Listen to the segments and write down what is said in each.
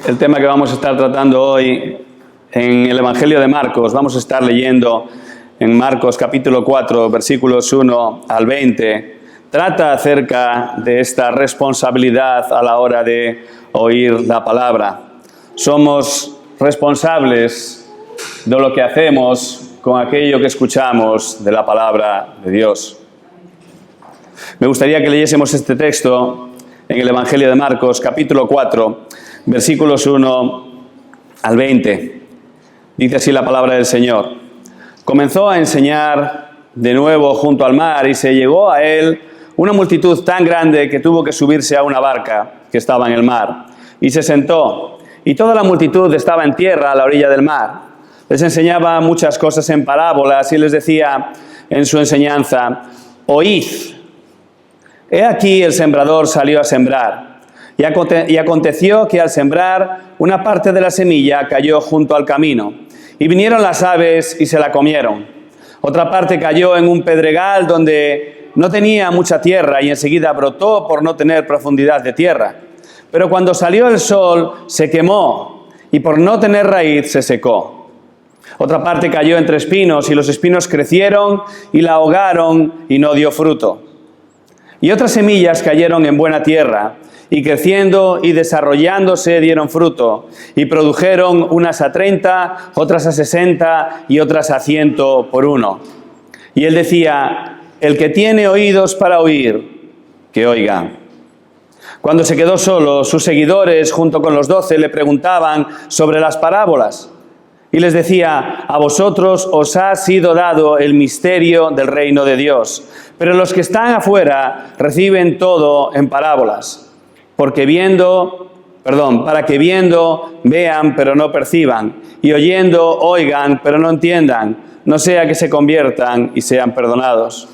El tema que vamos a estar tratando hoy en el Evangelio de Marcos, vamos a estar leyendo en Marcos capítulo 4, versículos 1 al 20, trata acerca de esta responsabilidad a la hora de oír la palabra. Somos responsables de lo que hacemos con aquello que escuchamos de la palabra de Dios. Me gustaría que leyésemos este texto en el Evangelio de Marcos, capítulo 4, versículos 1 al 20. Dice así la palabra del Señor. Comenzó a enseñar de nuevo junto al mar y se llegó a él una multitud tan grande que tuvo que subirse a una barca que estaba en el mar. Y se sentó, y toda la multitud estaba en tierra a la orilla del mar. Les enseñaba muchas cosas en parábolas y les decía en su enseñanza: oíd. He aquí el sembrador salió a sembrar, y aconteció que al sembrar una parte de la semilla cayó junto al camino, y vinieron las aves y se la comieron. Otra parte cayó en un pedregal donde no tenía mucha tierra y enseguida brotó por no tener profundidad de tierra. Pero cuando salió el sol se quemó y por no tener raíz se secó. Otra parte cayó entre espinos y los espinos crecieron y la ahogaron y no dio fruto. Y otras semillas cayeron en buena tierra, y creciendo y desarrollándose dieron fruto, y produjeron unas a 30, otras a 60 y otras a 100 por uno. Y él decía: el que tiene oídos para oír, que oiga. Cuando se quedó solo, sus seguidores, junto con los 12, le preguntaban sobre las parábolas. Y les decía: a vosotros os ha sido dado el misterio del reino de Dios, pero los que están afuera reciben todo en parábolas, para que viendo vean pero no perciban, y oyendo oigan pero no entiendan, no sea que se conviertan y sean perdonados.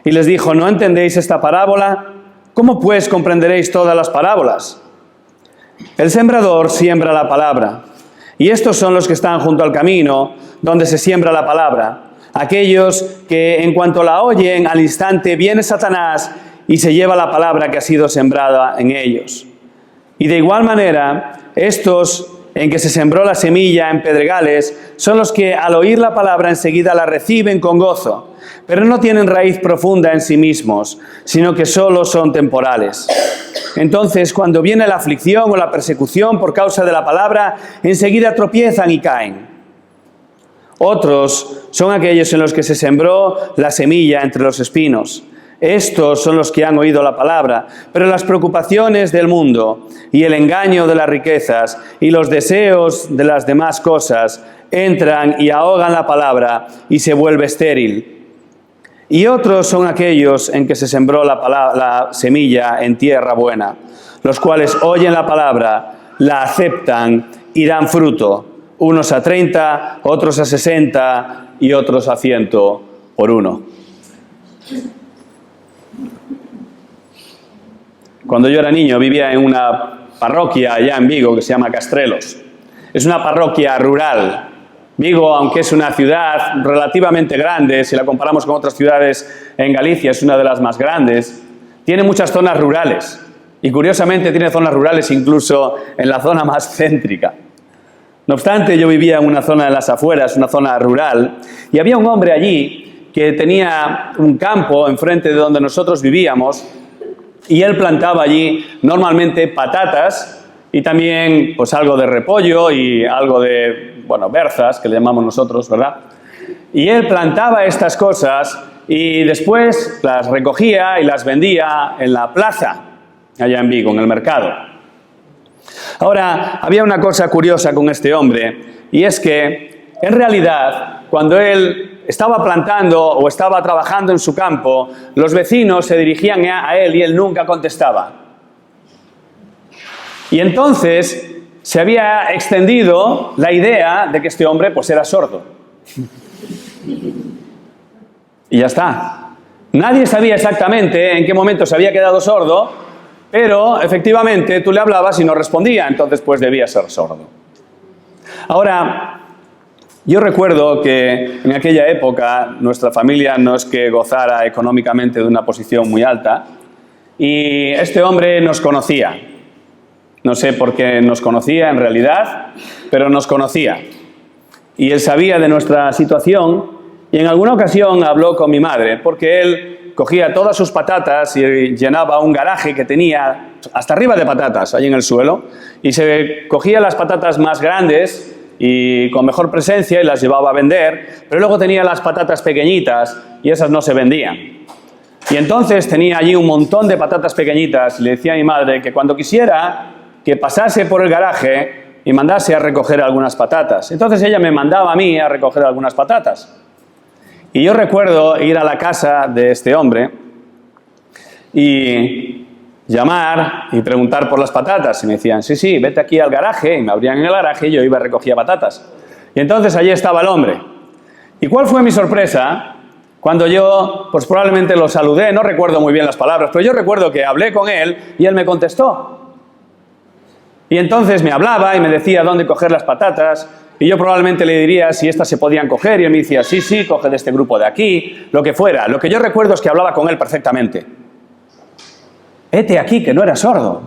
Y les dijo: ¿no entendéis esta parábola? ¿Cómo pues comprenderéis todas las parábolas? El sembrador siembra la palabra. Y estos son los que están junto al camino, donde se siembra la palabra. Aquellos que en cuanto la oyen, al instante viene Satanás y se lleva la palabra que ha sido sembrada en ellos. Y de igual manera, estos en que se sembró la semilla en pedregales, son los que al oír la palabra enseguida la reciben con gozo, pero no tienen raíz profunda en sí mismos, sino que solo son temporales. Entonces, cuando viene la aflicción o la persecución por causa de la palabra, enseguida tropiezan y caen. Otros son aquellos en los que se sembró la semilla entre los espinos. Estos son los que han oído la palabra, pero las preocupaciones del mundo y el engaño de las riquezas y los deseos de las demás cosas entran y ahogan la palabra y se vuelve estéril. Y otros son aquellos en que se sembró la semilla en tierra buena, los cuales oyen la palabra, la aceptan y dan fruto, unos a 30, otros a 60 y otros a 100 por uno. Cuando yo era niño vivía en una parroquia allá en Vigo que se llama Castrelos. Es una parroquia rural. Vigo, aunque es una ciudad relativamente grande, si la comparamos con otras ciudades en Galicia, es una de las más grandes, tiene muchas zonas rurales. Y curiosamente tiene zonas rurales incluso en la zona más céntrica. No obstante, yo vivía en una zona de las afueras, una zona rural, y había un hombre allí que tenía un campo enfrente de donde nosotros vivíamos, y él plantaba allí normalmente patatas y también pues algo de repollo y algo de, berzas, que le llamamos nosotros, ¿verdad? Y él plantaba estas cosas y después las recogía y las vendía en la plaza, allá en Vigo, en el mercado. Ahora, había una cosa curiosa con este hombre, y es que, en realidad, cuando él estaba plantando o estaba trabajando en su campo, los vecinos se dirigían a él y él nunca contestaba. Y entonces se había extendido la idea de que este hombre pues era sordo. Y ya está. Nadie sabía exactamente en qué momento se había quedado sordo, pero efectivamente tú le hablabas y no respondía, entonces pues debía ser sordo. Ahora, Yo recuerdo que en aquella época nuestra familia no es que gozara económicamente de una posición muy alta y este hombre nos conocía. No sé por qué nos conocía en realidad, pero nos conocía. Y él sabía de nuestra situación y en alguna ocasión habló con mi madre porque él cogía todas sus patatas y llenaba un garaje que tenía hasta arriba de patatas, allí en el suelo, y se cogía las patatas más grandes y con mejor presencia y las llevaba a vender, pero luego tenía las patatas pequeñitas y esas no se vendían. Y entonces tenía allí un montón de patatas pequeñitas y le decía a mi madre que cuando quisiera que pasase por el garaje y mandase a recoger algunas patatas. Entonces ella me mandaba a mí a recoger algunas patatas. Y yo recuerdo ir a la casa de este hombre y llamar y preguntar por las patatas. Y me decían, sí, vete aquí al garaje. Y me abrían en el garaje y yo iba y recogía patatas. Y entonces allí estaba el hombre. ¿Y cuál fue mi sorpresa? Cuando yo, pues probablemente lo saludé, no recuerdo muy bien las palabras, pero yo recuerdo que hablé con él y él me contestó. Y entonces me hablaba y me decía dónde coger las patatas. Y yo probablemente le diría si estas se podían coger. Y él me decía, sí, coge de este grupo de aquí, lo que fuera. Lo que yo recuerdo es que hablaba con él perfectamente. Hete aquí, que no era sordo.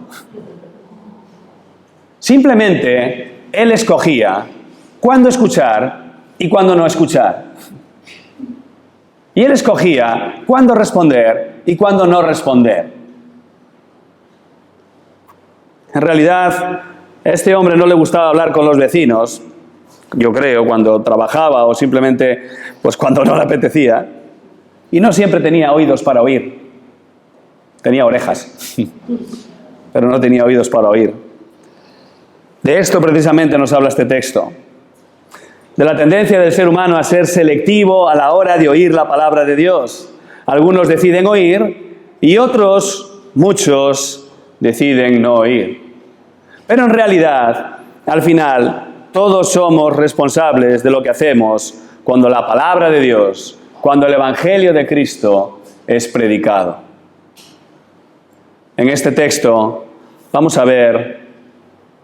Simplemente, él escogía cuándo escuchar y cuándo no escuchar. Y él escogía cuándo responder y cuándo no responder. En realidad, a este hombre no le gustaba hablar con los vecinos, yo creo, cuando trabajaba o simplemente pues cuando no le apetecía. Y no siempre tenía oídos para oír. Tenía orejas, pero no tenía oídos para oír. De esto precisamente nos habla este texto. De la tendencia del ser humano a ser selectivo a la hora de oír la palabra de Dios. Algunos deciden oír y otros, muchos, deciden no oír. Pero en realidad, al final, todos somos responsables de lo que hacemos cuando la palabra de Dios, cuando el Evangelio de Cristo es predicado. En este texto vamos a ver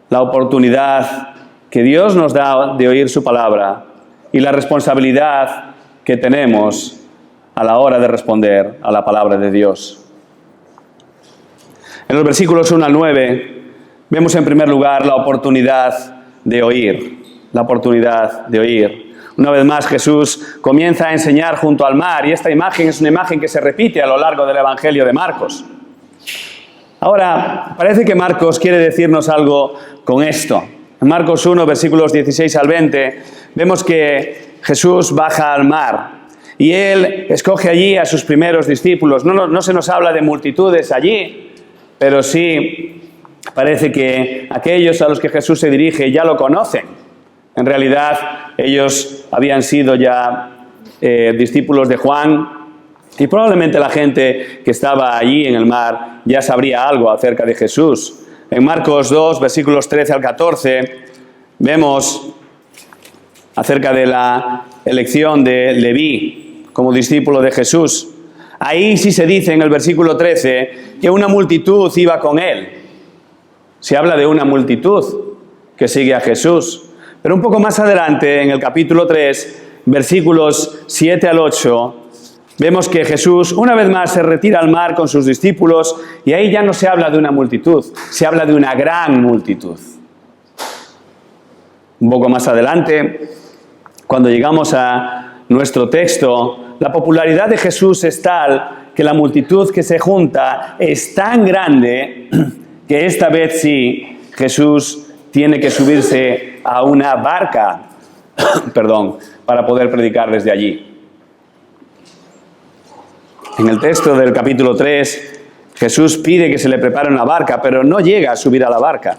la oportunidad que Dios nos da de oír su palabra y la responsabilidad que tenemos a la hora de responder a la palabra de Dios. En los versículos 1 al 9 vemos en primer lugar la oportunidad de oír. La oportunidad de oír. Una vez más Jesús comienza a enseñar junto al mar y esta imagen es una imagen que se repite a lo largo del Evangelio de Marcos. Ahora, parece que Marcos quiere decirnos algo con esto. En Marcos 1, versículos 16 al 20, vemos que Jesús baja al mar y Él escoge allí a sus primeros discípulos. No se nos habla de multitudes allí, pero sí parece que aquellos a los que Jesús se dirige ya lo conocen. En realidad, ellos habían sido ya discípulos de Juan. Y probablemente la gente que estaba allí en el mar ya sabría algo acerca de Jesús. En Marcos 2, versículos 13 al 14, vemos acerca de la elección de Leví como discípulo de Jesús. Ahí sí se dice en el versículo 13 que una multitud iba con él. Se habla de una multitud que sigue a Jesús. Pero un poco más adelante, en el capítulo 3, versículos 7 al 8, vemos que Jesús una vez más se retira al mar con sus discípulos y ahí ya no se habla de una multitud, se habla de una gran multitud. Un poco más adelante, cuando llegamos a nuestro texto, la popularidad de Jesús es tal que la multitud que se junta es tan grande que esta vez sí Jesús tiene que subirse a una barca, para poder predicar desde allí. En el texto del capítulo 3, Jesús pide que se le prepare una barca, pero no llega a subir a la barca.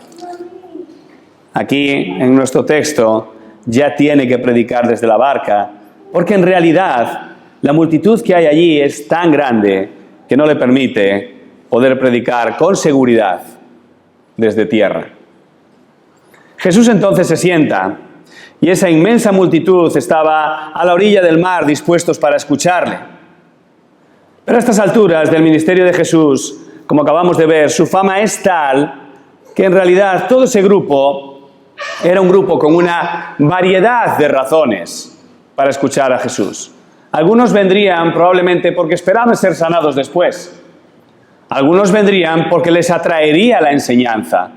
Aquí, en nuestro texto, ya tiene que predicar desde la barca, porque en realidad la multitud que hay allí es tan grande que no le permite poder predicar con seguridad desde tierra. Jesús entonces se sienta y esa inmensa multitud estaba a la orilla del mar dispuestos para escucharle. Pero a estas alturas del ministerio de Jesús, como acabamos de ver, su fama es tal que en realidad todo ese grupo Era un grupo con una variedad de razones para escuchar a Jesús. Algunos vendrían probablemente porque esperaban ser sanados después. Algunos vendrían porque les atraería la enseñanza.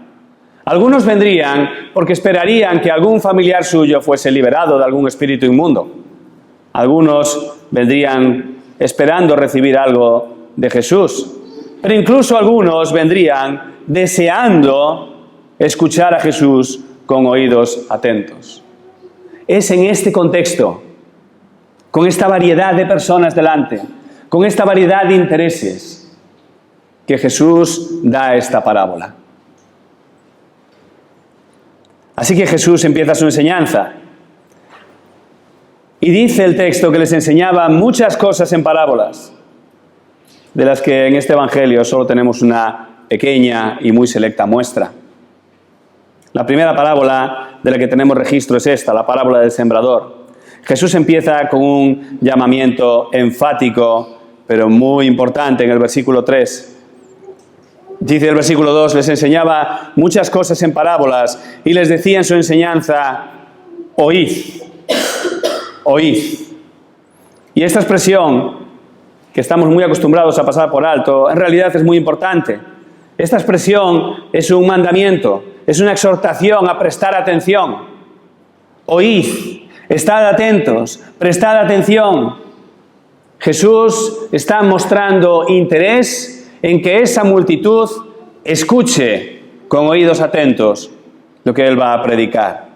Algunos vendrían porque esperarían que algún familiar suyo fuese liberado de algún espíritu inmundo. Algunos vendrían esperando recibir algo de Jesús. Pero incluso algunos vendrían deseando escuchar a Jesús con oídos atentos. Es en este contexto, con esta variedad de personas delante, con esta variedad de intereses, que Jesús da esta parábola. Así que Jesús empieza su enseñanza y dice el texto que les enseñaba muchas cosas en parábolas, de las que en este Evangelio solo tenemos una pequeña y muy selecta muestra. La primera parábola de la que tenemos registro es esta, la parábola del sembrador. Jesús empieza con un llamamiento enfático, pero muy importante en el versículo 3. Dice el versículo 2, les enseñaba muchas cosas en parábolas y les decía en su enseñanza, oíd, oíd. Y esta expresión, que estamos muy acostumbrados a pasar por alto, en realidad es muy importante. Esta expresión es un mandamiento, es una exhortación a prestar atención. Oíd, estad atentos, prestad atención. Jesús está mostrando interés en que esa multitud escuche con oídos atentos lo que Él va a predicar.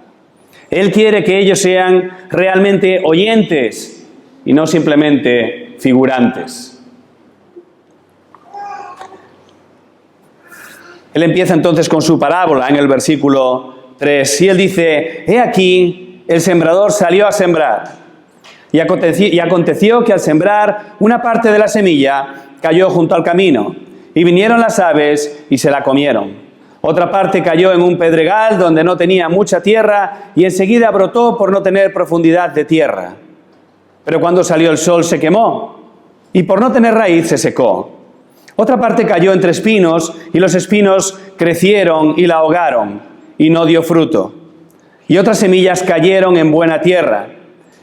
Él quiere que ellos sean realmente oyentes y no simplemente figurantes. Él empieza entonces con su parábola en el versículo 3 y Él dice, he aquí, el sembrador salió a sembrar y aconteció que al sembrar una parte de la semilla cayó junto al camino, y vinieron las aves y se la comieron. Otra parte cayó en un pedregal donde no tenía mucha tierra, y enseguida brotó por no tener profundidad de tierra. Pero cuando salió el sol se quemó, y por no tener raíz se secó. Otra parte cayó entre espinos, y los espinos crecieron y la ahogaron, y no dio fruto. Y otras semillas cayeron en buena tierra,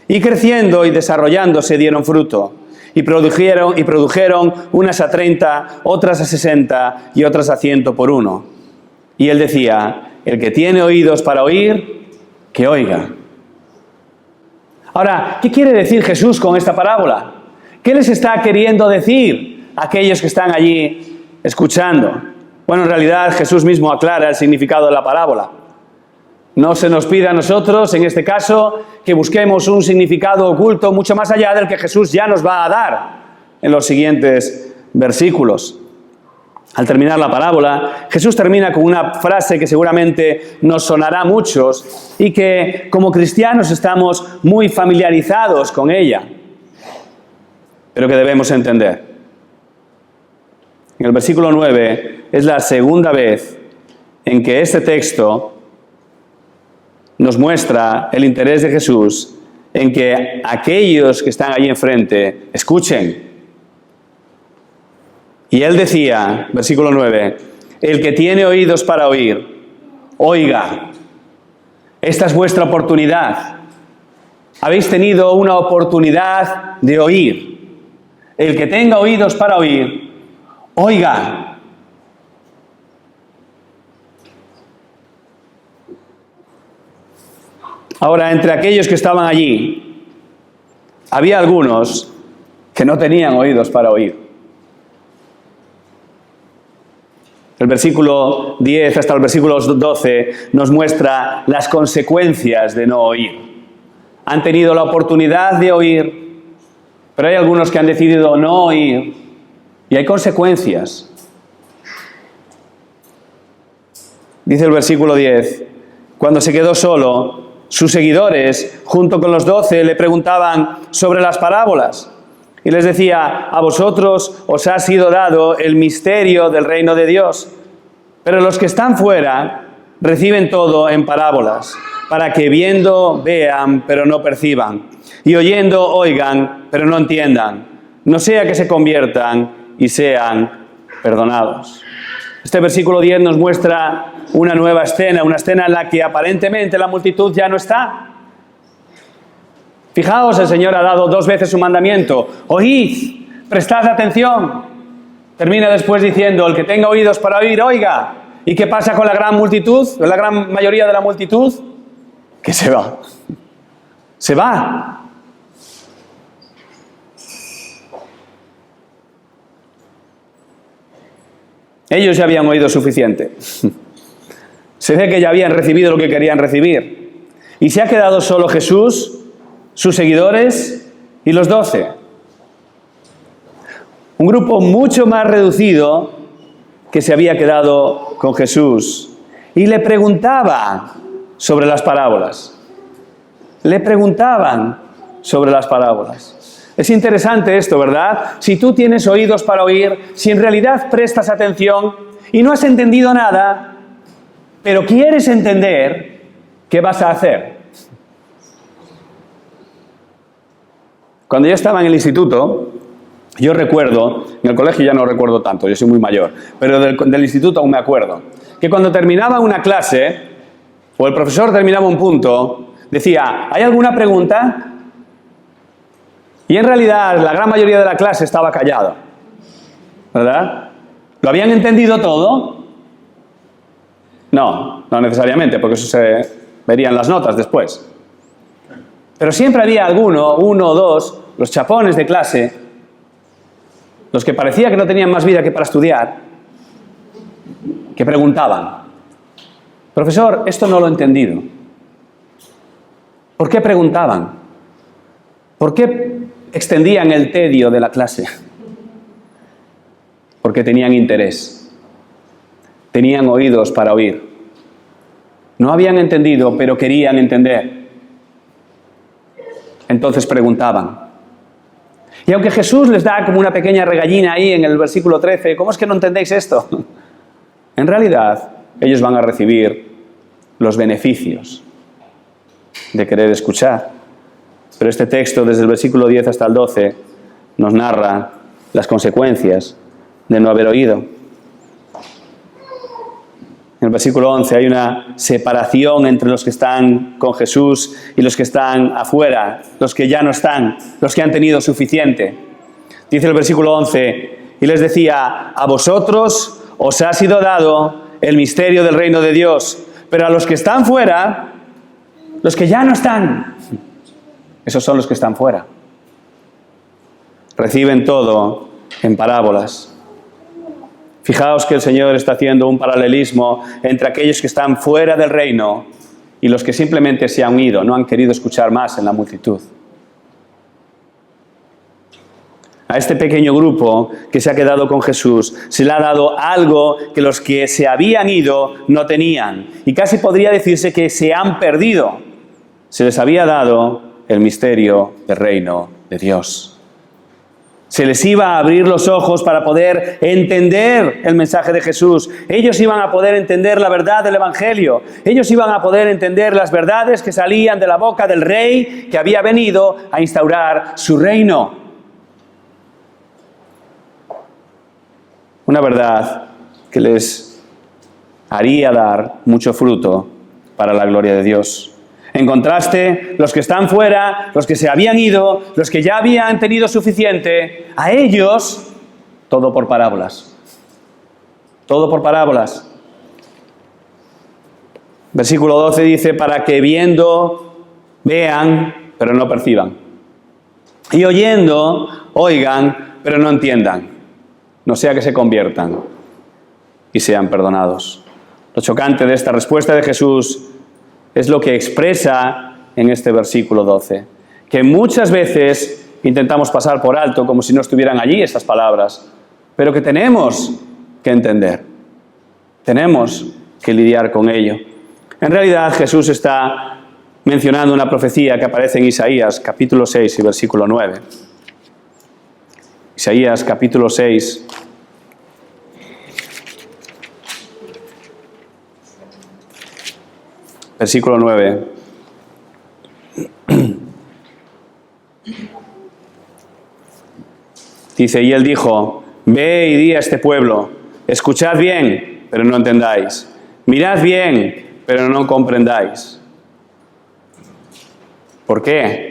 y creciendo y desarrollándose dieron fruto. Y produjeron unas a 30, otras a 60 y otras a 100 por uno. Y Él decía, el que tiene oídos para oír, que oiga. Ahora, ¿qué quiere decir Jesús con esta parábola? ¿Qué les está queriendo decir a aquellos que están allí escuchando? Bueno, en realidad Jesús mismo aclara el significado de la parábola. No se nos pide a nosotros, en este caso, que busquemos un significado oculto mucho más allá del que Jesús ya nos va a dar en los siguientes versículos. Al terminar la parábola, Jesús termina con una frase que seguramente nos sonará a muchos y que como cristianos estamos muy familiarizados con ella, pero que debemos entender. En el versículo 9 es la segunda vez en que este texto nos muestra el interés de Jesús en que aquellos que están allí enfrente escuchen. Y Él decía, versículo 9, el que tiene oídos para oír, oiga. Esta es vuestra oportunidad. Habéis tenido una oportunidad de oír. El que tenga oídos para oír, oiga. Ahora, entre aquellos que estaban allí, había algunos que no tenían oídos para oír. El versículo 10 hasta el versículo 12 nos muestra las consecuencias de no oír. Han tenido la oportunidad de oír, pero hay algunos que han decidido no oír y hay consecuencias. Dice el versículo 10, cuando se quedó solo, sus seguidores, junto con los 12, le preguntaban sobre las parábolas. Y les decía, a vosotros os ha sido dado el misterio del reino de Dios. Pero los que están fuera reciben todo en parábolas, para que viendo vean, pero no perciban. Y oyendo oigan, pero no entiendan. No sea que se conviertan y sean perdonados. Este versículo 10 nos muestra una nueva escena, una escena en la que aparentemente la multitud ya no está. Fijaos, el Señor ha dado 2 veces su mandamiento. Oíd, prestad atención. Termina después diciendo, el que tenga oídos para oír, oiga. ¿Y qué pasa con la gran multitud, con la gran mayoría de la multitud? Que se va. Se va. Ellos ya habían oído suficiente. Se ve que ya habían recibido lo que querían recibir. Y se ha quedado solo Jesús, sus seguidores y los 12. Un grupo mucho más reducido que se había quedado con Jesús. Y le preguntaba sobre las parábolas. Le preguntaban sobre las parábolas. Es interesante esto, ¿verdad? Si tú tienes oídos para oír, si en realidad prestas atención y no has entendido nada, pero quieres entender, ¿qué vas a hacer? Cuando yo estaba en el instituto, yo recuerdo, en el colegio ya no recuerdo tanto, yo soy muy mayor, pero del instituto aún me acuerdo, que cuando terminaba una clase, o el profesor terminaba un punto, decía, ¿hay alguna pregunta? Y en realidad la gran mayoría de la clase estaba callada, ¿verdad? ¿Lo habían entendido todo? No, no necesariamente, porque eso se vería en las notas después. Pero siempre había uno o dos, los chapones de clase, los que parecía que no tenían más vida que para estudiar, que preguntaban, profesor, esto no lo he entendido. ¿Por qué preguntaban? ¿Por qué extendían el tedio de la clase? Porque tenían interés, tenían oídos para oír. No habían entendido, pero querían entender. Entonces preguntaban. Y aunque Jesús les da como una pequeña regallina ahí en el versículo 13, ¿cómo es que no entendéis esto? En realidad, ellos van a recibir los beneficios de querer escuchar. Pero este texto, desde el versículo 10 hasta el 12, nos narra las consecuencias de no haber oído. En el versículo 11 hay una separación entre los que están con Jesús y los que están afuera, los que ya no están, los que han tenido suficiente. Dice el versículo 11, y les decía, a vosotros os ha sido dado el misterio del reino de Dios, pero a los que están fuera, los que ya no están, esos son los que están fuera. Reciben todo en parábolas. Fijaos que el Señor está haciendo un paralelismo entre aquellos que están fuera del reino y los que simplemente se han ido, no han querido escuchar más en la multitud. A este pequeño grupo que se ha quedado con Jesús se le ha dado algo que los que se habían ido no tenían. Y casi podría decirse que se han perdido. Se les había dado el misterio del reino de Dios. Se les iba a abrir los ojos para poder entender el mensaje de Jesús. Ellos iban a poder entender la verdad del Evangelio. Ellos iban a poder entender las verdades que salían de la boca del Rey que había venido a instaurar su reino. Una verdad que les haría dar mucho fruto para la gloria de Dios. En contraste, los que están fuera, los que se habían ido, los que ya habían tenido suficiente, a ellos, todo por parábolas. Todo por parábolas. Versículo 12 dice, para que viendo, vean, pero no perciban. Y oyendo, oigan, pero no entiendan. No sea que se conviertan y sean perdonados. Lo chocante de esta respuesta de Jesús es lo que expresa en este versículo 12, que muchas veces intentamos pasar por alto como si no estuvieran allí estas palabras, pero que tenemos que entender, tenemos que lidiar con ello. En realidad Jesús está mencionando una profecía que aparece en Isaías capítulo 6 y versículo 9. Isaías capítulo 6, versículo 9. Dice, y él dijo, ve y di a este pueblo, escuchad bien, pero no entendáis. Mirad bien, pero no comprendáis. ¿Por qué?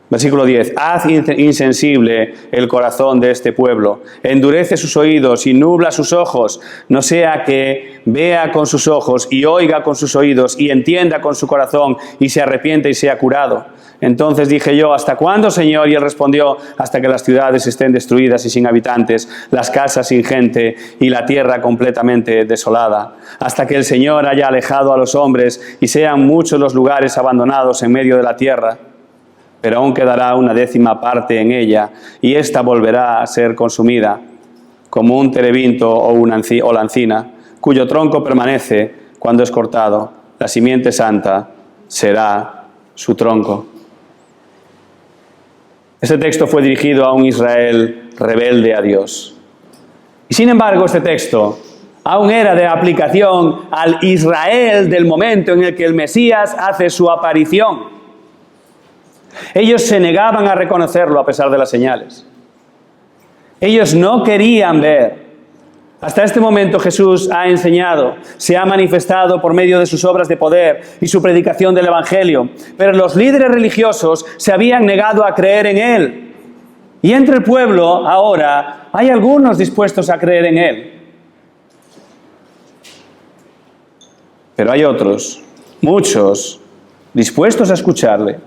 Versículo 10. Haz insensible el corazón de este pueblo. Endurece sus oídos y nubla sus ojos. No sea que vea con sus ojos y oiga con sus oídos y entienda con su corazón y se arrepiente y sea curado. Entonces dije yo, ¿hasta cuándo, Señor? Y él respondió, hasta que las ciudades estén destruidas y sin habitantes, las casas sin gente y la tierra completamente desolada. Hasta que el Señor haya alejado a los hombres y sean muchos los lugares abandonados en medio de la tierra. Pero aún quedará una 10ª parte en ella, y ésta volverá a ser consumida, como un terebinto o la encina, cuyo tronco permanece cuando es cortado. La simiente santa será su tronco. Este texto fue dirigido a un Israel rebelde a Dios. Y sin embargo, este texto aún era de aplicación al Israel del momento en el que el Mesías hace su aparición. Ellos se negaban a reconocerlo a pesar de las señales. Ellos no querían ver. Hasta este momento Jesús ha enseñado, se ha manifestado por medio de sus obras de poder y su predicación del Evangelio. Pero los líderes religiosos se habían negado a creer en Él. Y entre el pueblo ahora hay algunos dispuestos a creer en Él. Pero hay otros, muchos, dispuestos a escucharle,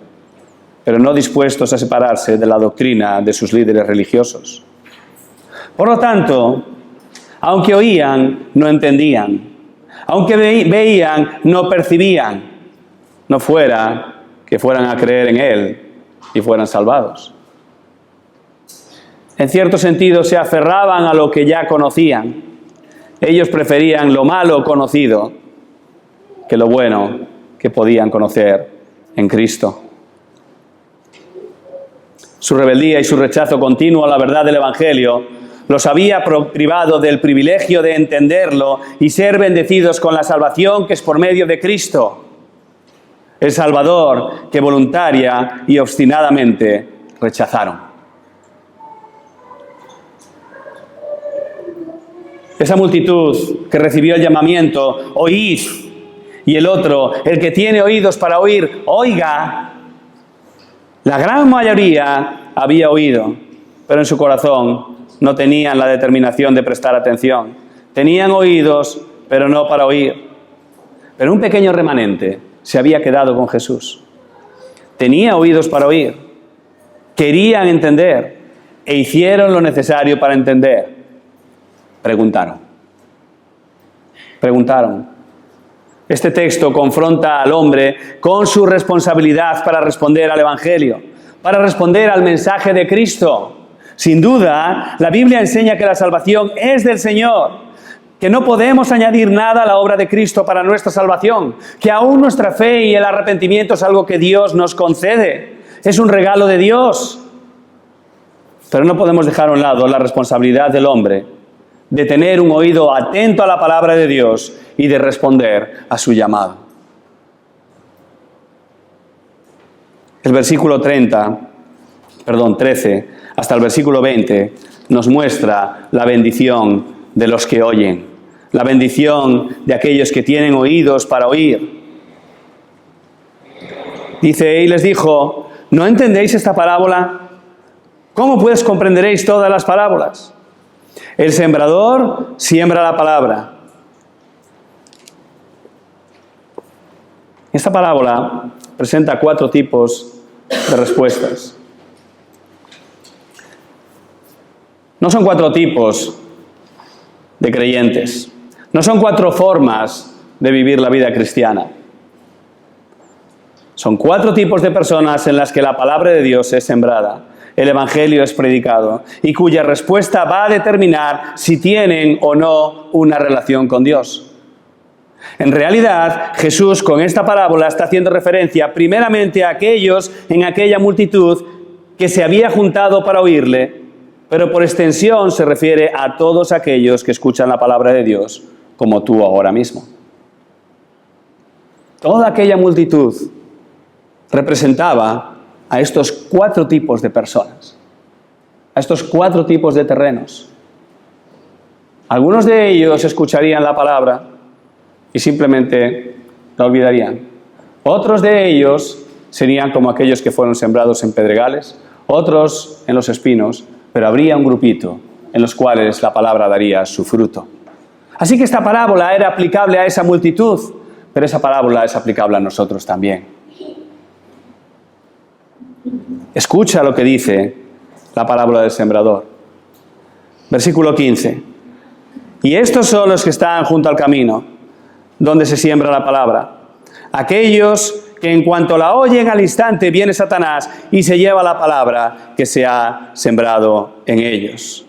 pero no dispuestos a separarse de la doctrina de sus líderes religiosos. Por lo tanto, aunque oían, no entendían. Aunque veían, no percibían. No fuera que fueran a creer en Él y fueran salvados. En cierto sentido, se aferraban a lo que ya conocían. Ellos preferían lo malo conocido que lo bueno que podían conocer en Cristo. Su rebeldía y su rechazo continuo a la verdad del Evangelio los había privado del privilegio de entenderlo y ser bendecidos con la salvación que es por medio de Cristo, el Salvador que voluntaria y obstinadamente rechazaron. Esa multitud que recibió el llamamiento, oíd, y el otro, el que tiene oídos para oír, oiga. La gran mayoría había oído, pero en su corazón no tenían la determinación de prestar atención. Tenían oídos, pero no para oír. Pero un pequeño remanente se había quedado con Jesús. Tenía oídos para oír. Querían entender e hicieron lo necesario para entender. Preguntaron. Este texto confronta al hombre con su responsabilidad para responder al Evangelio, para responder al mensaje de Cristo. Sin duda, la Biblia enseña que la salvación es del Señor, que no podemos añadir nada a la obra de Cristo para nuestra salvación, que aún nuestra fe y el arrepentimiento es algo que Dios nos concede, es un regalo de Dios. Pero no podemos dejar a un lado la responsabilidad del hombre de tener un oído atento a la palabra de Dios y de responder a su llamado. El versículo 13 hasta el versículo 20 nos muestra la bendición de los que oyen, la bendición de aquellos que tienen oídos para oír. Dice, y les dijo, ¿no entendéis esta parábola? ¿Cómo pues comprenderéis todas las parábolas? El sembrador siembra la palabra. Esta parábola presenta 4 tipos de respuestas. No son 4 tipos de creyentes. No son 4 formas de vivir la vida cristiana. Son 4 tipos de personas en las que la palabra de Dios es sembrada, el Evangelio es predicado y cuya respuesta va a determinar si tienen o no una relación con Dios. En realidad, Jesús con esta parábola está haciendo referencia primeramente a aquellos en aquella multitud que se había juntado para oírle, pero por extensión se refiere a todos aquellos que escuchan la palabra de Dios, como tú ahora mismo. Toda aquella multitud representaba a estos 4 tipos de personas, a estos 4 tipos de terrenos. Algunos de ellos escucharían la palabra y simplemente la olvidarían. Otros de ellos serían como aquellos que fueron sembrados en pedregales, otros en los espinos, pero habría un grupito en los cuales la palabra daría su fruto. Así que esta parábola era aplicable a esa multitud, pero esa parábola es aplicable a nosotros también. Escucha lo que dice la parábola del sembrador. Versículo 15. Y estos son los que están junto al camino, donde se siembra la palabra. Aquellos que en cuanto la oyen al instante viene Satanás y se lleva la palabra que se ha sembrado en ellos.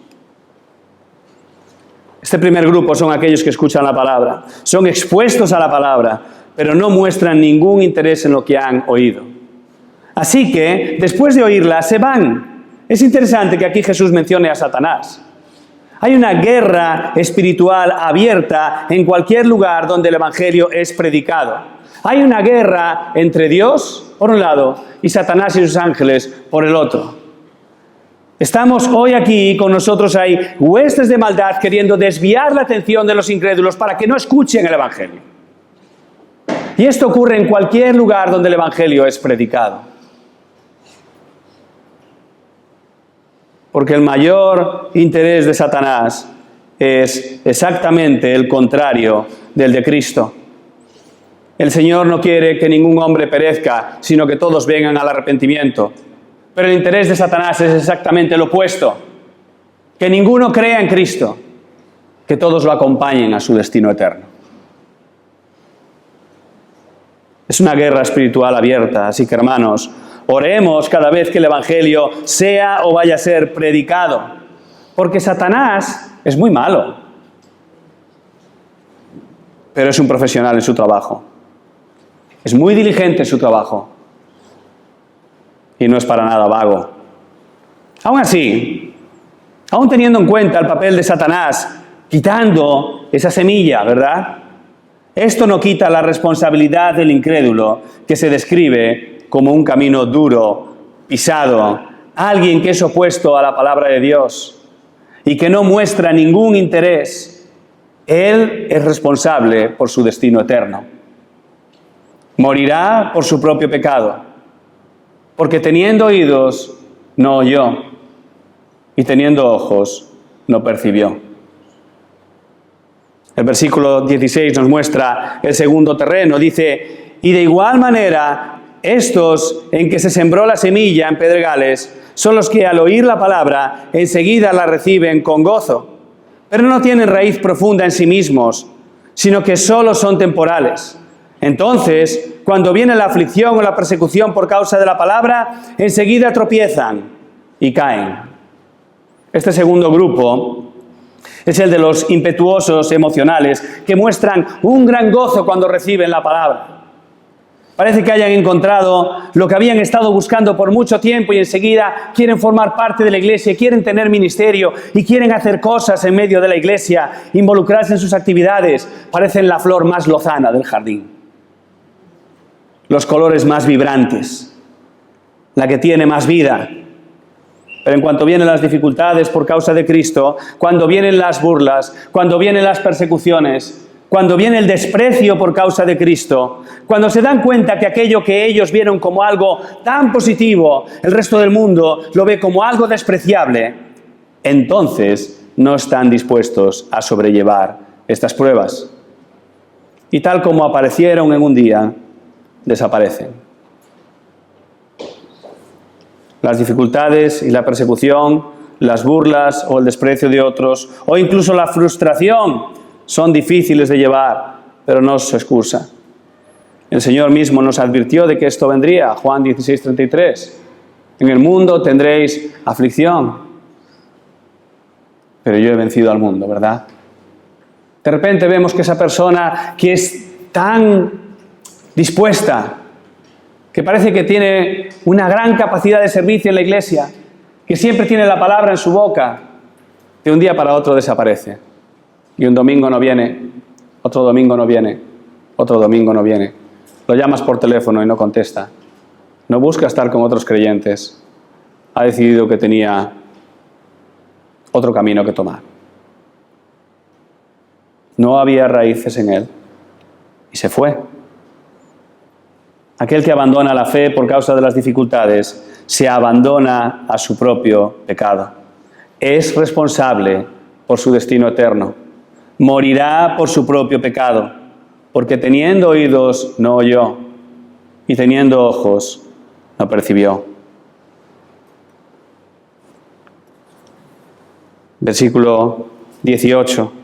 Este primer grupo son aquellos que escuchan la palabra, son expuestos a la palabra, pero no muestran ningún interés en lo que han oído. Así que, después de oírla, se van. Es interesante que aquí Jesús mencione a Satanás. Hay una guerra espiritual abierta en cualquier lugar donde el Evangelio es predicado. Hay una guerra entre Dios, por un lado, y Satanás y sus ángeles, por el otro. Estamos hoy aquí, con nosotros hay huestes de maldad queriendo desviar la atención de los incrédulos para que no escuchen el Evangelio. Y esto ocurre en cualquier lugar donde el Evangelio es predicado. Porque el mayor interés de Satanás es exactamente el contrario del de Cristo. El Señor no quiere que ningún hombre perezca, sino que todos vengan al arrepentimiento. Pero el interés de Satanás es exactamente lo opuesto. Que ninguno crea en Cristo, que todos lo acompañen a su destino eterno. Es una guerra espiritual abierta, así que hermanos, oremos cada vez que el Evangelio sea o vaya a ser predicado, porque Satanás es muy malo, pero es un profesional en su trabajo. Es muy diligente en su trabajo y no es para nada vago. Aún así, aún teniendo en cuenta el papel de Satanás, quitando esa semilla, ¿verdad? Esto no quita la responsabilidad del incrédulo que se describe como un camino duro, pisado, alguien que es opuesto a la palabra de Dios y que no muestra ningún interés. Él es responsable por su destino eterno. Morirá por su propio pecado, porque teniendo oídos no oyó y teniendo ojos no percibió. El versículo 16 nos muestra el segundo terreno. Dice, y de igual manera, estos en que se sembró la semilla en pedregales son los que al oír la palabra enseguida la reciben con gozo, pero no tienen raíz profunda en sí mismos, sino que solo son temporales. Entonces, cuando viene la aflicción o la persecución por causa de la palabra, enseguida tropiezan y caen. Este segundo grupo es el de los impetuosos emocionales que muestran un gran gozo cuando reciben la palabra. Parece que hayan encontrado lo que habían estado buscando por mucho tiempo y enseguida quieren formar parte de la iglesia, quieren tener ministerio y quieren hacer cosas en medio de la iglesia, involucrarse en sus actividades. Parecen la flor más lozana del jardín. Los colores más vibrantes, la que tiene más vida. Pero en cuanto vienen las dificultades por causa de Cristo, cuando vienen las burlas, cuando vienen las persecuciones, cuando viene el desprecio por causa de Cristo, cuando se dan cuenta que aquello que ellos vieron como algo tan positivo, el resto del mundo lo ve como algo despreciable, entonces no están dispuestos a sobrellevar estas pruebas. Y tal como aparecieron en un día, desaparecen. Las dificultades y la persecución, las burlas o el desprecio de otros, o incluso la frustración, son difíciles de llevar, pero no se excusa. El Señor mismo nos advirtió de que esto vendría, Juan 16:33. En el mundo tendréis aflicción, pero yo he vencido al mundo, ¿verdad? De repente vemos que esa persona que es tan dispuesta, que parece que tiene una gran capacidad de servicio en la iglesia, que siempre tiene la palabra en su boca, de un día para otro desaparece. Y un domingo no viene, otro domingo no viene, otro domingo no viene. Lo llamas por teléfono y no contesta. No busca estar con otros creyentes. Ha decidido que tenía otro camino que tomar. no había raíces en él y se fue. Aquel que abandona la fe por causa de las dificultades se abandona a su propio pecado. Es responsable por su destino eterno. Morirá por su propio pecado, porque teniendo oídos no oyó y teniendo ojos no percibió. Versículo 18.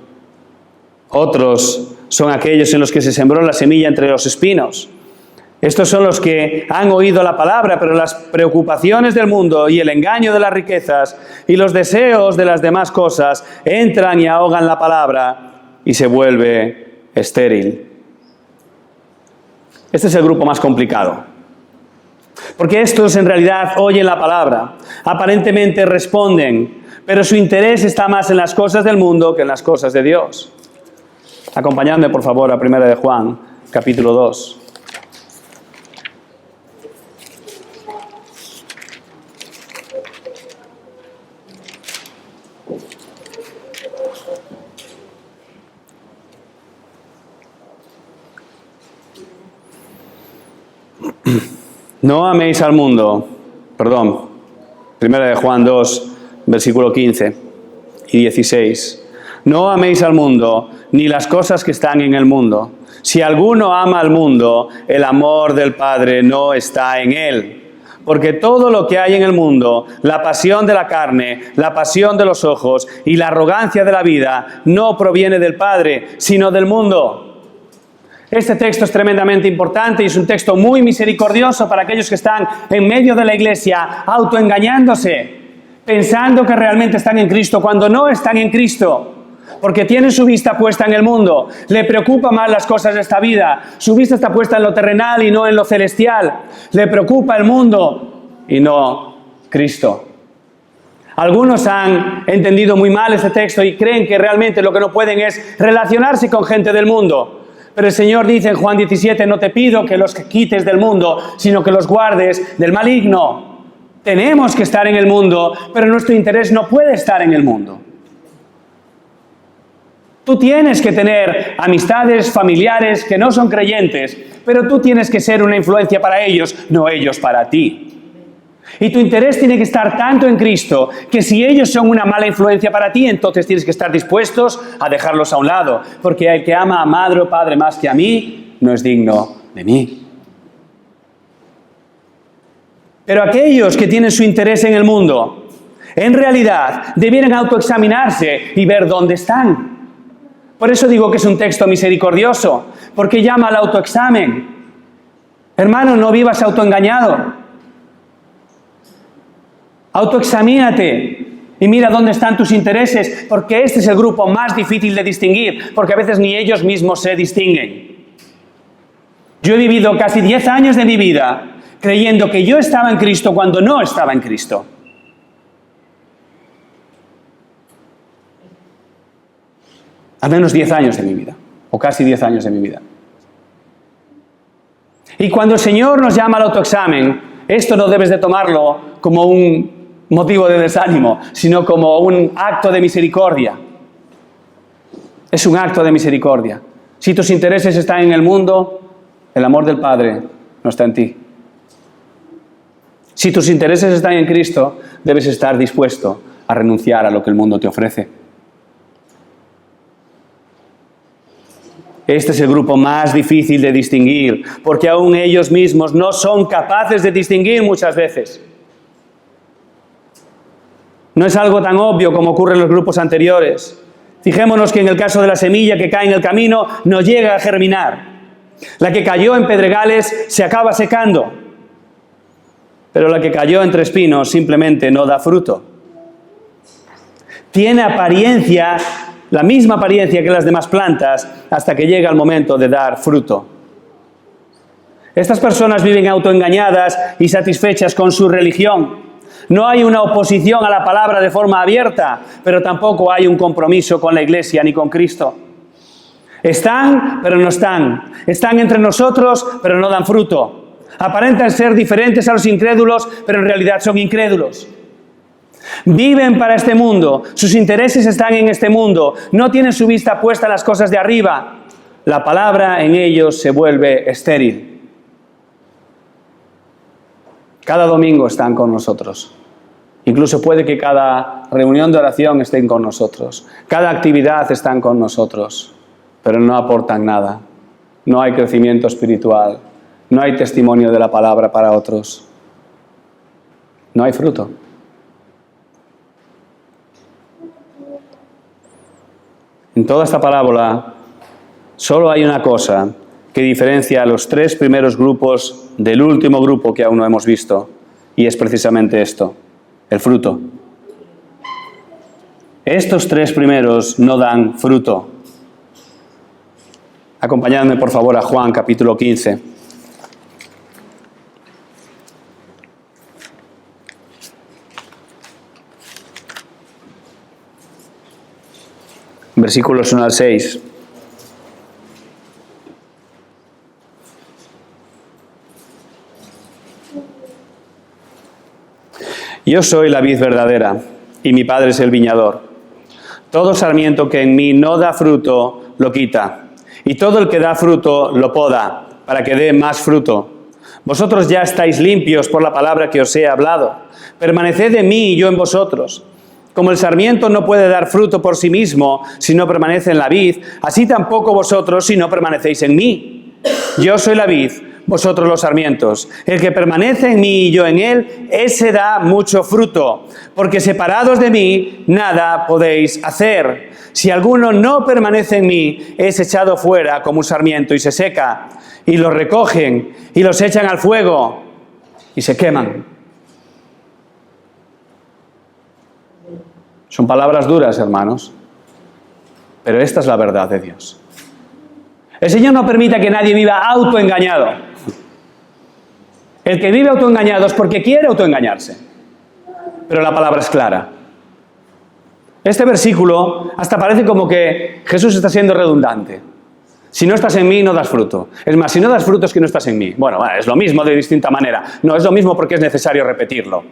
Otros son aquellos en los que se sembró la semilla entre los espinos. Estos son los que han oído la palabra, pero las preocupaciones del mundo y el engaño de las riquezas y los deseos de las demás cosas entran y ahogan la palabra y se vuelve estéril. Este es el grupo más complicado, porque estos en realidad oyen la palabra, aparentemente responden, pero su interés está más en las cosas del mundo que en las cosas de Dios. Acompañadme, por favor, a 1 de Juan, capítulo 2. No améis al mundo, 1 de Juan 2, versículo 15 y 16. No améis al mundo, ni las cosas que están en el mundo. Si alguno ama al mundo, el amor del Padre no está en él. Porque todo lo que hay en el mundo, la pasión de la carne, la pasión de los ojos y la arrogancia de la vida, no proviene del Padre, sino del mundo. Este texto es tremendamente importante y es un texto muy misericordioso para aquellos que están en medio de la iglesia autoengañándose, pensando que realmente están en Cristo cuando no están en Cristo, porque tienen su vista puesta en el mundo, le preocupa más las cosas de esta vida, su vista está puesta en lo terrenal y no en lo celestial, le preocupa el mundo y no Cristo. Algunos han entendido muy mal este texto y creen que realmente lo que no pueden es relacionarse con gente del mundo. Pero el Señor dice en Juan 17, no te pido que los quites del mundo, sino que los guardes del maligno. Tenemos que estar en el mundo, pero nuestro interés no puede estar en el mundo. Tú tienes que tener amistades, familiares que no son creyentes, pero tú tienes que ser una influencia para ellos, no ellos para ti. Y tu interés tiene que estar tanto en Cristo, que si ellos son una mala influencia para ti, entonces tienes que estar dispuestos a dejarlos a un lado. Porque el que ama a madre o padre más que a mí, no es digno de mí. Pero aquellos que tienen su interés en el mundo, en realidad, debieran autoexaminarse y ver dónde están. Por eso digo que es un texto misericordioso, porque llama al autoexamen. Hermano, no vivas autoengañado. Autoexamínate y mira dónde están tus intereses, porque este es el grupo más difícil de distinguir, porque a veces ni ellos mismos se distinguen. Yo he vivido casi 10 años de mi vida creyendo que yo estaba en Cristo cuando no estaba en Cristo. Al menos 10 años de mi vida, o casi 10 años de mi vida. Y cuando el Señor nos llama al autoexamen, esto no debes de tomarlo como un motivo de desánimo, sino como un acto de misericordia. Es un acto de misericordia. Si tus intereses están en el mundo, el amor del Padre no está en ti. Si tus intereses están en Cristo, debes estar dispuesto a renunciar a lo que el mundo te ofrece. Este es el grupo más difícil de distinguir, porque aún ellos mismos no son capaces de distinguir muchas veces. No es algo tan obvio como ocurre en los grupos anteriores. Fijémonos que en el caso de la semilla que cae en el camino no llega a germinar. La que cayó en pedregales se acaba secando, pero la que cayó entre espinos simplemente no da fruto. Tiene apariencia, la misma apariencia que las demás plantas, hasta que llega el momento de dar fruto. Estas personas viven autoengañadas y satisfechas con su religión. No hay una oposición a la palabra de forma abierta, pero tampoco hay un compromiso con la Iglesia ni con Cristo. Están, pero no están. Están entre nosotros, pero no dan fruto. Aparentan ser diferentes a los incrédulos, pero en realidad son incrédulos. Viven para este mundo, sus intereses están en este mundo, no tienen su vista puesta en las cosas de arriba. La palabra en ellos se vuelve estéril. Cada domingo están con nosotros. Incluso puede que cada reunión de oración estén con nosotros. Cada actividad están con nosotros. Pero no aportan nada. No hay crecimiento espiritual. No hay testimonio de la palabra para otros. No hay fruto. En toda esta parábola solo hay una cosa que diferencia a los 3 primeros grupos del último grupo que aún no hemos visto, y es precisamente esto, el fruto. Estos 3 primeros no dan fruto. Acompañadme por favor a Juan capítulo 15. Versículos 1 al 6. Yo soy la vid verdadera, y mi Padre es el viñador. Todo sarmiento que en mí no da fruto, lo quita, y todo el que da fruto, lo poda, para que dé más fruto. Vosotros ya estáis limpios por la palabra que os he hablado. Permaneced en mí y yo en vosotros. Como el sarmiento no puede dar fruto por sí mismo si no permanece en la vid, así tampoco vosotros si no permanecéis en mí. Yo soy la vid, vosotros los sarmientos. El que permanece en mí y yo en él, ese da mucho fruto, porque separados de mí nada podéis hacer. Si alguno no permanece en mí, es echado fuera como un sarmiento y se seca, y los recogen y los echan al fuego y se queman. Son palabras duras, hermanos, pero esta es la verdad de Dios. El Señor no permite que nadie viva autoengañado. El que vive autoengañado es porque quiere autoengañarse. Pero la palabra es clara. Este versículo hasta parece como que Jesús está siendo redundante. Si no estás en mí, no das fruto. Es más, si no das fruto es que no estás en mí. Bueno, es lo mismo de distinta manera. No es lo mismo porque es necesario repetirlo.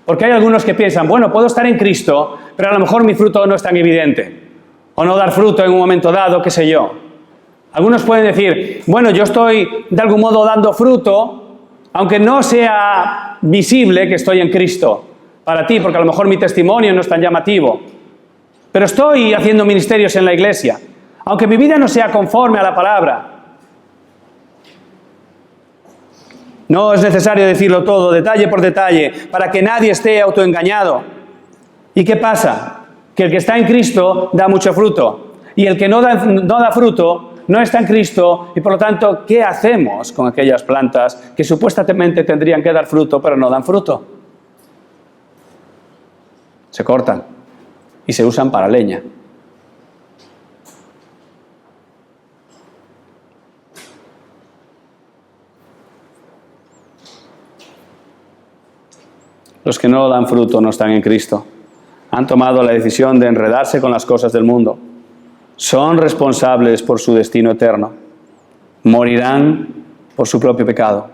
Porque hay algunos que piensan, bueno, puedo estar en Cristo, pero a lo mejor mi fruto no es tan evidente. O no dar fruto en un momento dado, qué sé yo. Algunos pueden decir, bueno, yo estoy de algún modo dando fruto, aunque no sea visible que estoy en Cristo para ti, porque a lo mejor mi testimonio no es tan llamativo. Pero estoy haciendo ministerios en la iglesia, aunque mi vida no sea conforme a la palabra. No es necesario decirlo todo, detalle por detalle, para que nadie esté autoengañado. ¿Y qué pasa? Que el que está en Cristo da mucho fruto, y el que no da fruto no está en Cristo, y por lo tanto, ¿qué hacemos con aquellas plantas que supuestamente tendrían que dar fruto, pero no dan fruto? Se cortan y se usan para leña. Los que no dan fruto no están en Cristo. Han tomado la decisión de enredarse con las cosas del mundo. Son responsables por su destino eterno. Morirán por su propio pecado.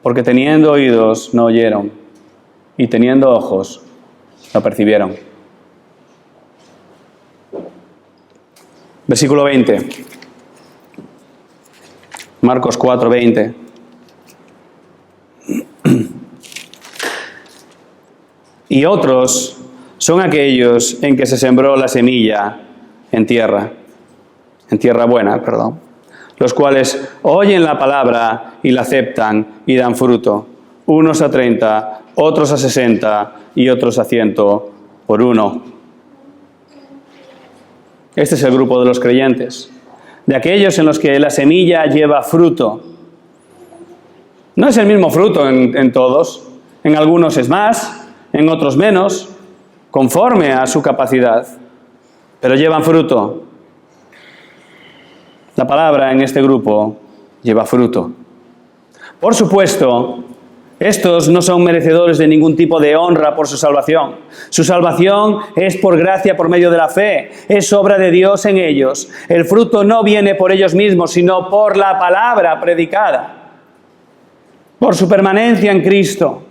Porque teniendo oídos no oyeron, y teniendo ojos no percibieron. Versículo 20. Marcos 4, 20. Y otros son aquellos en que se sembró la semilla en tierra buena, los cuales oyen la palabra y la aceptan y dan fruto, unos a 30, otros a 60 y otros a 100 por uno. Este es el grupo de los creyentes, de aquellos en los que la semilla lleva fruto. No es el mismo fruto en todos, en algunos es más, en otros menos, conforme a su capacidad, pero llevan fruto. La palabra en este grupo lleva fruto. Por supuesto, estos no son merecedores de ningún tipo de honra por su salvación. Su salvación es por gracia, por medio de la fe. Es obra de Dios en ellos. El fruto no viene por ellos mismos, sino por la palabra predicada, por su permanencia en Cristo.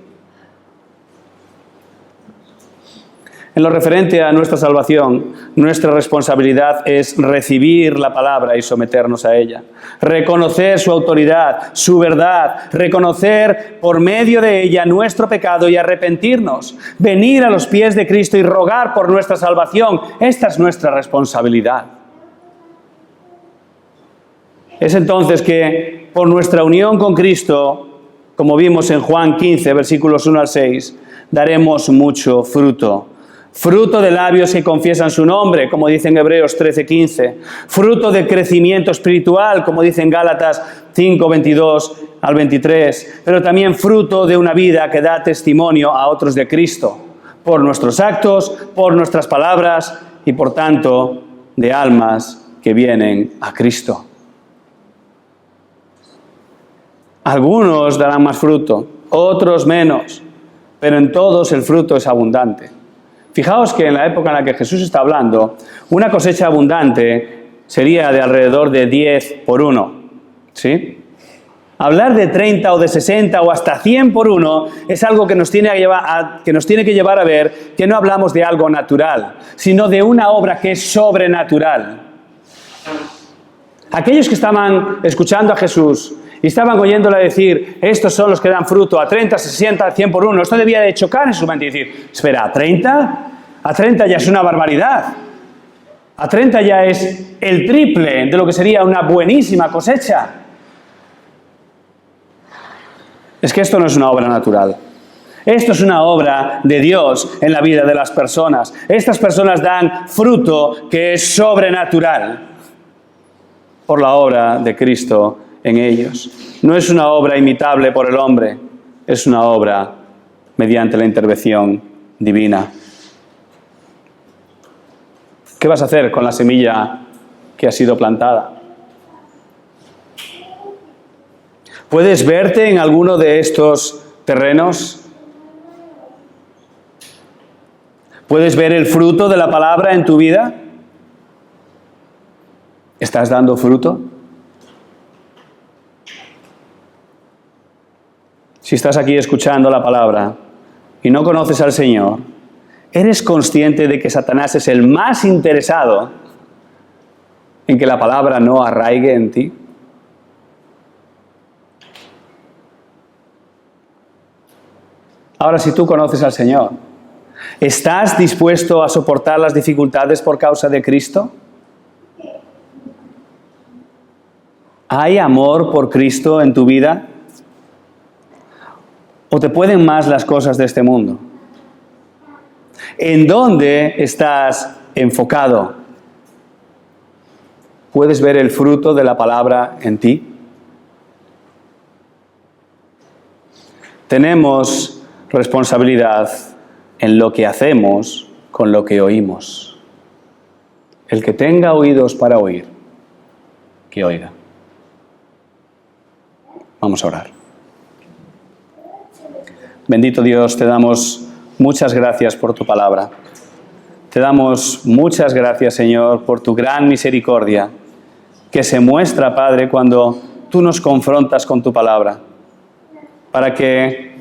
En lo referente a nuestra salvación, nuestra responsabilidad es recibir la palabra y someternos a ella. Reconocer su autoridad, su verdad, reconocer por medio de ella nuestro pecado y arrepentirnos. Venir a los pies de Cristo y rogar por nuestra salvación. Esta es nuestra responsabilidad. Es entonces que por nuestra unión con Cristo, como vimos en Juan 15, versículos 1 al 6, daremos mucho fruto. Fruto de labios que confiesan su nombre, como dice en Hebreos 13:15. Fruto de crecimiento espiritual, como dice en Gálatas 5, 22 al 23. Pero también fruto de una vida que da testimonio a otros de Cristo. Por nuestros actos, por nuestras palabras y por tanto de almas que vienen a Cristo. Algunos darán más fruto, otros menos, pero en todos el fruto es abundante. Fijaos que en la época en la que Jesús está hablando, una cosecha abundante sería de alrededor de 10 por 1, ¿sí? Hablar de 30 o de 60 o hasta 100 por 1 es algo que nos tiene que llevar a ver que no hablamos de algo natural, sino de una obra que es sobrenatural. Aquellos que estaban escuchando a Jesús y estaban oyéndole decir, estos son los que dan fruto a 30, 60, 100 por 1. Esto debía de chocar en su mente y decir, espera, ¿a 30? A 30 ya es una barbaridad. A 30 ya es el triple de lo que sería una buenísima cosecha. Es que esto no es una obra natural. Esto es una obra de Dios en la vida de las personas. Estas personas dan fruto que es sobrenatural por la obra de Cristo en ellos. No es una obra imitable por el hombre, es una obra mediante la intervención divina. ¿Qué vas a hacer con la semilla que ha sido plantada? ¿Puedes verte en alguno de estos terrenos? ¿Puedes ver el fruto de la palabra en tu vida? ¿Estás dando fruto? Si estás aquí escuchando la palabra y no conoces al Señor, ¿eres consciente de que Satanás es el más interesado en que la palabra no arraigue en ti? Ahora, si tú conoces al Señor, ¿estás dispuesto a soportar las dificultades por causa de Cristo? ¿Hay amor por Cristo en tu vida? ¿O te pueden más las cosas de este mundo? ¿En dónde estás enfocado? ¿Puedes ver el fruto de la palabra en ti? Tenemos responsabilidad en lo que hacemos con lo que oímos. El que tenga oídos para oír, que oiga. Vamos a orar. Bendito Dios, te damos muchas gracias por tu palabra. Te damos muchas gracias, Señor, por tu gran misericordia que se muestra, Padre, cuando tú nos confrontas con tu palabra, para que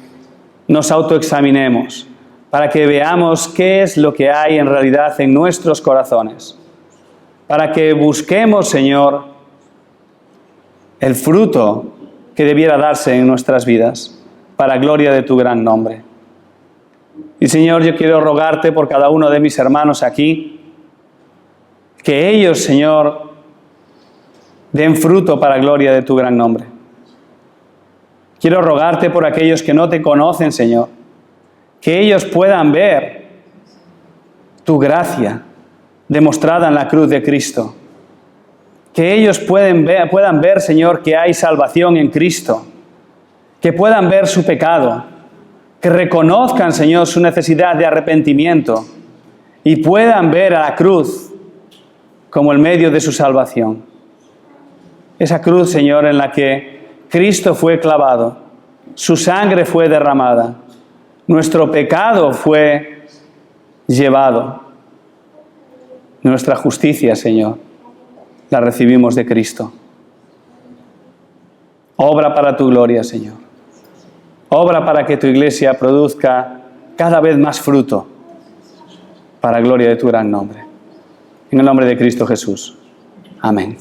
nos autoexaminemos, para que veamos qué es lo que hay en realidad en nuestros corazones, para que busquemos, Señor, el fruto que debiera darse en nuestras vidas, para gloria de tu gran nombre. Y Señor, yo quiero rogarte por cada uno de mis hermanos aquí, que ellos, Señor, den fruto para gloria de tu gran nombre. Quiero rogarte por aquellos que no te conocen, Señor, que ellos puedan ver tu gracia demostrada en la cruz de Cristo. Que ellos puedan ver, Señor, que hay salvación en Cristo. Que puedan ver su pecado, que reconozcan, Señor, su necesidad de arrepentimiento y puedan ver a la cruz como el medio de su salvación. Esa cruz, Señor, en la que Cristo fue clavado, su sangre fue derramada, nuestro pecado fue llevado, nuestra justicia, Señor, la recibimos de Cristo. Obra para tu gloria, Señor. Obra para que tu iglesia produzca cada vez más fruto. para gloria de tu gran nombre. En el nombre de Cristo Jesús. Amén.